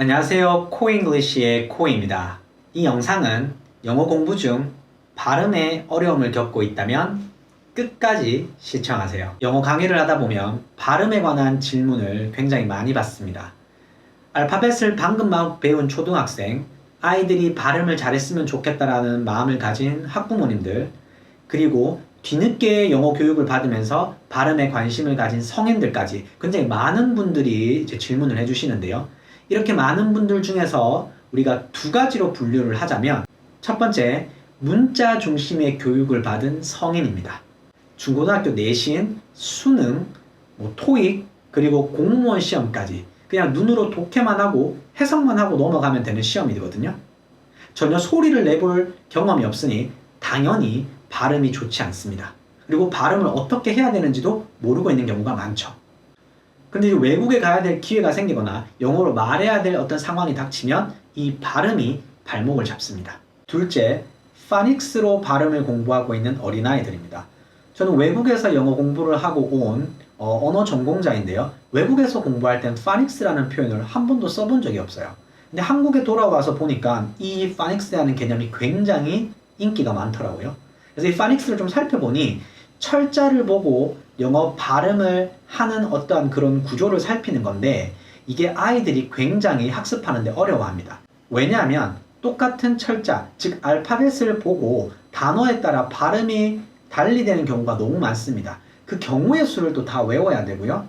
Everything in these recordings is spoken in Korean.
안녕하세요. 코잉글리시의 코입니다. 이 영상은 영어 공부 중 발음에 어려움을 겪고 있다면 끝까지 시청하세요. 영어 강의를 하다 보면 발음에 관한 질문을 굉장히 많이 받습니다. 알파벳을 방금 막 배운 초등학생, 아이들이 발음을 잘했으면 좋겠다라는 마음을 가진 학부모님들, 그리고 뒤늦게 영어 교육을 받으면서 발음에 관심을 가진 성인들까지 굉장히 많은 분들이 이제 질문을 해주시는데요. 이렇게 많은 분들 중에서 우리가 두 가지로 분류를 하자면 첫 번째, 문자 중심의 교육을 받은 성인입니다. 중고등학교 내신, 수능, 토익, 그리고 공무원 시험까지 그냥 눈으로 독해만 하고 해석만 하고 넘어가면 되는 시험이거든요. 전혀 소리를 내볼 경험이 없으니 당연히 발음이 좋지 않습니다. 그리고 발음을 어떻게 해야 되는지도 모르고 있는 경우가 많죠. 근데 외국에 가야 될 기회가 생기거나 영어로 말해야 될 어떤 상황이 닥치면 이 발음이 발목을 잡습니다. 둘째, 파닉스로 발음을 공부하고 있는 어린아이들입니다. 저는 외국에서 영어 공부를 하고 온 언어 전공자인데요. 외국에서 공부할 땐 파닉스라는 표현을 한 번도 써본 적이 없어요. 근데 한국에 돌아와서 보니까 이 파닉스라는 개념이 굉장히 인기가 많더라고요. 그래서 이 파닉스를 좀 살펴보니 철자를 보고 영어 발음을 하는 어떠한 그런 구조를 살피는 건데 이게 아이들이 굉장히 학습하는데 어려워합니다. 왜냐하면 똑같은 철자, 즉 알파벳을 보고 단어에 따라 발음이 달리 되는 경우가 너무 많습니다. 그 경우의 수를 또 다 외워야 되고요.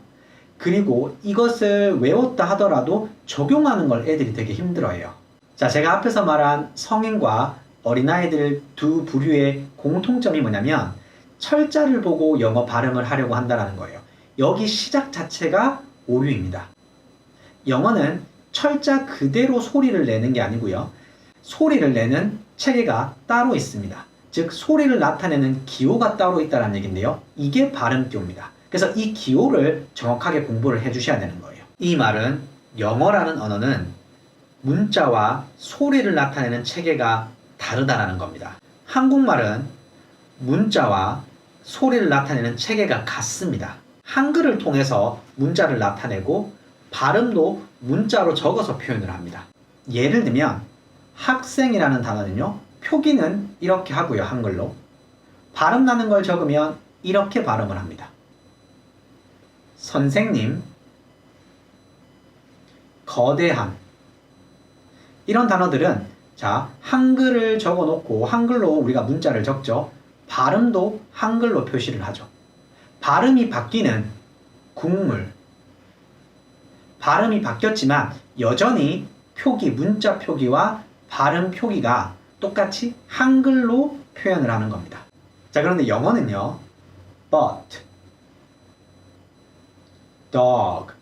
그리고 이것을 외웠다 하더라도 적용하는 걸 애들이 되게 힘들어해요. 자, 제가 앞에서 말한 성인과 어린아이들 두 부류의 공통점이 뭐냐면 철자를 보고 영어 발음을 하려고 한다는 거예요. 여기 시작 자체가 오류입니다. 영어는 철자 그대로 소리를 내는 게 아니고요. 소리를 내는 체계가 따로 있습니다. 즉 소리를 나타내는 기호가 따로 있다는 얘기인데요. 이게 발음기호입니다. 그래서 이 기호를 정확하게 공부를 해주셔야 되는 거예요. 이 말은 영어라는 언어는 문자와 소리를 나타내는 체계가 다르다라는 겁니다. 한국말은 문자와 소리를 나타내는 체계가 같습니다. 한글을 통해서 문자를 나타내고 발음도 문자로 적어서 표현을 합니다. 예를 들면 학생이라는 단어는요. 표기는 이렇게 하고요. 한글로. 발음 나는 걸 적으면 이렇게 발음을 합니다. 선생님, 거대한 이런 단어들은 자, 한글을 적어 놓고 한글로 우리가 문자를 적죠. 발음도 한글로 표시를 하죠. 발음이 바뀌는 국물. 발음이 바뀌었지만 여전히 표기, 문자 표기와 발음 표기가 똑같이 한글로 표현을 하는 겁니다. 자, 그런데 영어는요. but, dog,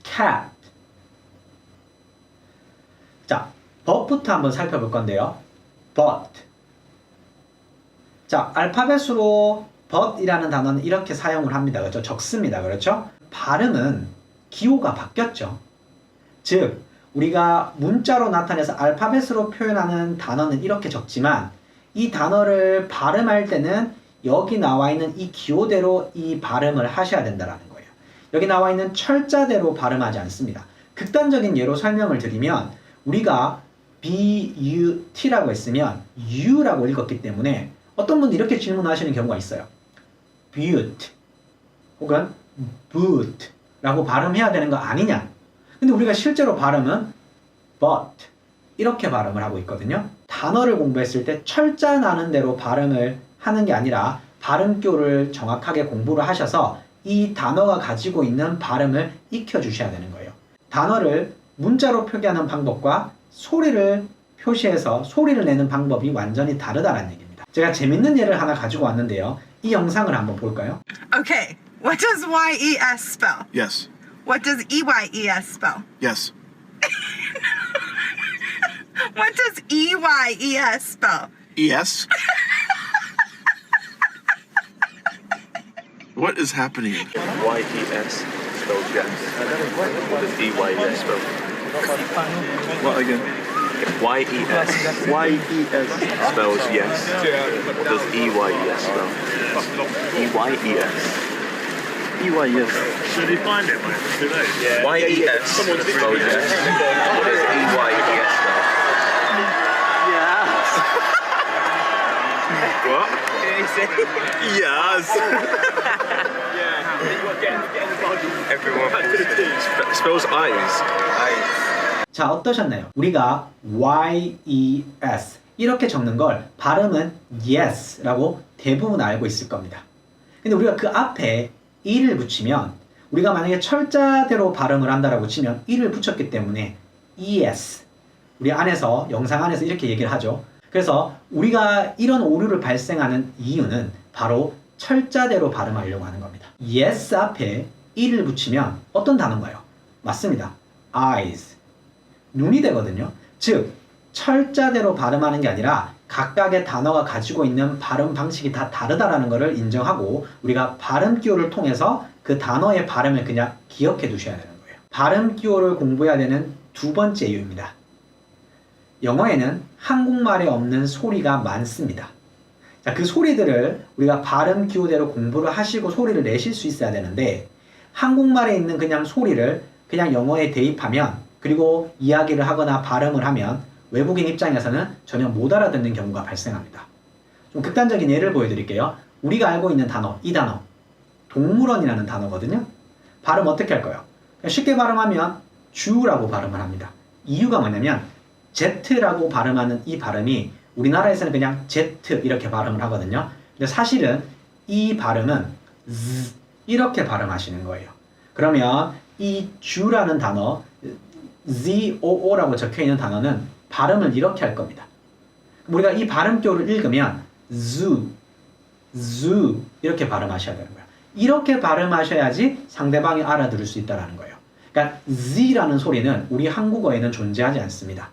cat. 자, but부터 한번 살펴볼 건데요. but. 자, 알파벳으로 but이라는 단어는 이렇게 사용을 합니다. 그렇죠? 적습니다. 그렇죠? 발음은 기호가 바뀌었죠. 즉, 우리가 문자로 나타내서 알파벳으로 표현하는 단어는 이렇게 적지만 이 단어를 발음할 때는 여기 나와 있는 이 기호대로 이 발음을 하셔야 된다는 거예요. 여기 나와 있는 철자대로 발음하지 않습니다. 극단적인 예로 설명을 드리면 우리가 B-U-T라고 했으면 U라고 읽었기 때문에 어떤 분들이 이렇게 질문하시는 경우가 있어요. beaut 혹은 boot 라고 발음해야 되는 거 아니냐? 근데 우리가 실제로 발음은 but 이렇게 발음을 하고 있거든요. 단어를 공부했을 때 철자 나는 대로 발음을 하는 게 아니라 발음교를 정확하게 공부를 하셔서 이 단어가 가지고 있는 발음을 익혀주셔야 되는 거예요. 단어를 문자로 표기하는 방법과 소리를 표시해서 소리를 내는 방법이 완전히 다르다는 얘기입니다. 제가 재밌는 예를 하나 가지고 왔는데요. 이 영상을 한번 볼까요? Okay, what does Y-E-S spell? Yes. What does E-Y-E-S spell? Yes. What does E-Y-E-S spell? Yes. What is happening? Y-E-S spells yes. What does E-Y-E-S spell? What again? Y-E-S. Y-E-S spells yes. What does E-Y-E-S spell? E-Y-E-S. EYS. Should he find it, mate? Too late. Yeah. YES. Someone's Oh, yes. What does EYES What? Yes. Everyone spells eyes. 자, 어떠셨나요? 우리가 YES 이렇게 적는 걸 발음은 yes라고 대부분 알고 있을 겁니다. 근데 우리가 그 앞에 e를 붙이면 우리가 만약에 철자대로 발음을 한다라고 치면 e를 붙였기 때문에 es 우리 안에서 영상 안에서 이렇게 얘기를 하죠. 그래서 우리가 이런 오류를 발생하는 이유는 바로 철자대로 발음하려고 하는 겁니다. yes 앞에 e를 붙이면 어떤 단어인가요? 맞습니다. eyes 눈이 되거든요. 즉 철자대로 발음하는 게 아니라 각각의 단어가 가지고 있는 발음 방식이 다 다르다라는 것을 인정하고 우리가 발음 기호를 통해서 그 단어의 발음을 그냥 기억해 두셔야 되는 거예요. 발음 기호를 공부해야 되는 두 번째 이유입니다. 영어에는 한국말에 없는 소리가 많습니다. 자, 그 소리들을 우리가 발음 기호대로 공부를 하시고 소리를 내실 수 있어야 되는데 한국말에 있는 그냥 소리를 그냥 영어에 대입하면 그리고 이야기를 하거나 발음을 하면 외국인 입장에서는 전혀 못 알아듣는 경우가 발생합니다. 좀 극단적인 예를 보여드릴게요. 우리가 알고 있는 단어, 이 단어 동물원이라는 단어거든요. 발음 어떻게 할까요? 쉽게 발음하면 주라고 발음을 합니다. 이유가 뭐냐면 Z라고 발음하는 이 발음이 우리나라에서는 그냥 Z 이렇게 발음을 하거든요. 근데 사실은 이 발음은 Z 이렇게 발음하시는 거예요. 그러면 이 주라는 단어 ZOO라고 적혀있는 단어는 발음을 이렇게 할 겁니다. 우리가 이 발음표를 읽으면 zoo 이렇게 발음하셔야 되는 거예요. 이렇게 발음하셔야지 상대방이 알아들을 수 있다는 거예요. 그러니까 Z라는 소리는 우리 한국어에는 존재하지 않습니다.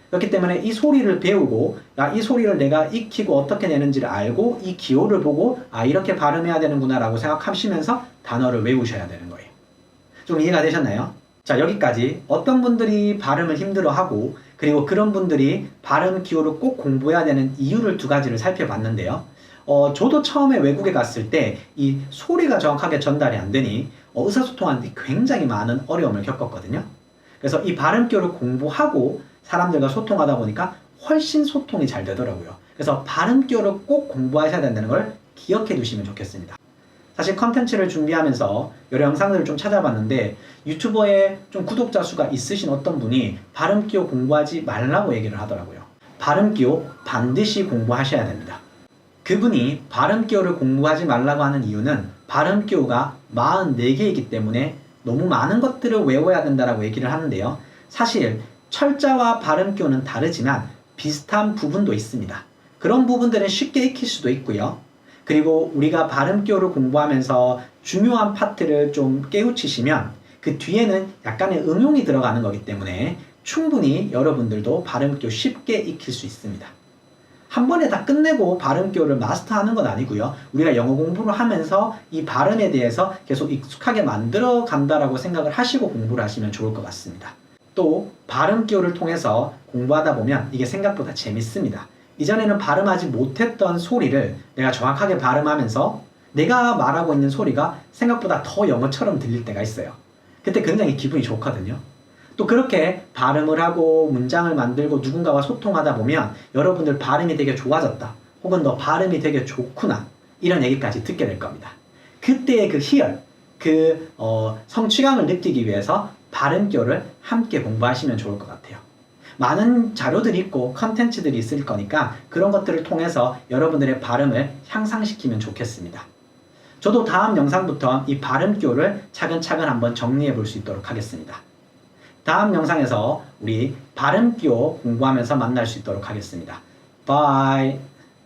그렇기 때문에 이 소리를 배우고 이 소리를 내가 익히고 어떻게 내는지를 알고 이 기호를 보고 이렇게 발음해야 되는구나 라고 생각하시면서 단어를 외우셔야 되는 거예요. 좀 이해가 되셨나요? 자, 여기까지 어떤 분들이 발음을 힘들어하고 그리고 그런 분들이 발음 기호를 꼭 공부해야 되는 이유를 두 가지를 살펴봤는데요. 저도 처음에 외국에 갔을 때 이 소리가 정확하게 전달이 안 되니 의사소통하는데 굉장히 많은 어려움을 겪었거든요. 그래서 이 발음 기호를 공부하고 사람들과 소통하다 보니까 훨씬 소통이 잘 되더라고요. 그래서 발음 기호를 꼭 공부하셔야 된다는 걸 기억해 두시면 좋겠습니다. 사실 컨텐츠를 준비하면서 여러 영상들을 좀 찾아봤는데 유튜버에 좀 구독자 수가 있으신 어떤 분이 발음 기호 공부하지 말라고 얘기를 하더라고요. 발음 기호 반드시 공부하셔야 됩니다. 그분이 발음 기호를 공부하지 말라고 하는 이유는 발음 기호가 44개이기 때문에 너무 많은 것들을 외워야 된다라고 얘기를 하는데요. 사실 철자와 발음 기호는 다르지만 비슷한 부분도 있습니다. 그런 부분들은 쉽게 익힐 수도 있고요. 그리고 우리가 발음 기호를 공부하면서 중요한 파트를 좀 깨우치시면 그 뒤에는 약간의 응용이 들어가는 거기 때문에 충분히 여러분들도 발음 기호 쉽게 익힐 수 있습니다. 한 번에 다 끝내고 발음 기호를 마스터하는 건 아니고요. 우리가 영어 공부를 하면서 이 발음에 대해서 계속 익숙하게 만들어 간다라고 생각을 하시고 공부를 하시면 좋을 것 같습니다. 또 발음 기호를 통해서 공부하다 보면 이게 생각보다 재밌습니다. 이전에는 발음하지 못했던 소리를 내가 정확하게 발음하면서 내가 말하고 있는 소리가 생각보다 더 영어처럼 들릴 때가 있어요. 그때 굉장히 기분이 좋거든요. 또 그렇게 발음을 하고 문장을 만들고 누군가와 소통하다 보면 여러분들 발음이 되게 좋아졌다. 혹은 너 발음이 되게 좋구나. 이런 얘기까지 듣게 될 겁니다. 그때의 그 희열, 성취감을 느끼기 위해서 발음 기호를 함께 공부하시면 좋을 것 같아요. 많은 자료들이 있고 컨텐츠들이 있을 거니까 그런 것들을 통해서 여러분들의 발음을 향상시키면 좋겠습니다. 저도 다음 영상부터 이 발음 기호를 차근차근 한번 정리해 볼 수 있도록 하겠습니다. 다음 영상에서 우리 발음 기호 공부하면서 만날 수 있도록 하겠습니다. Bye!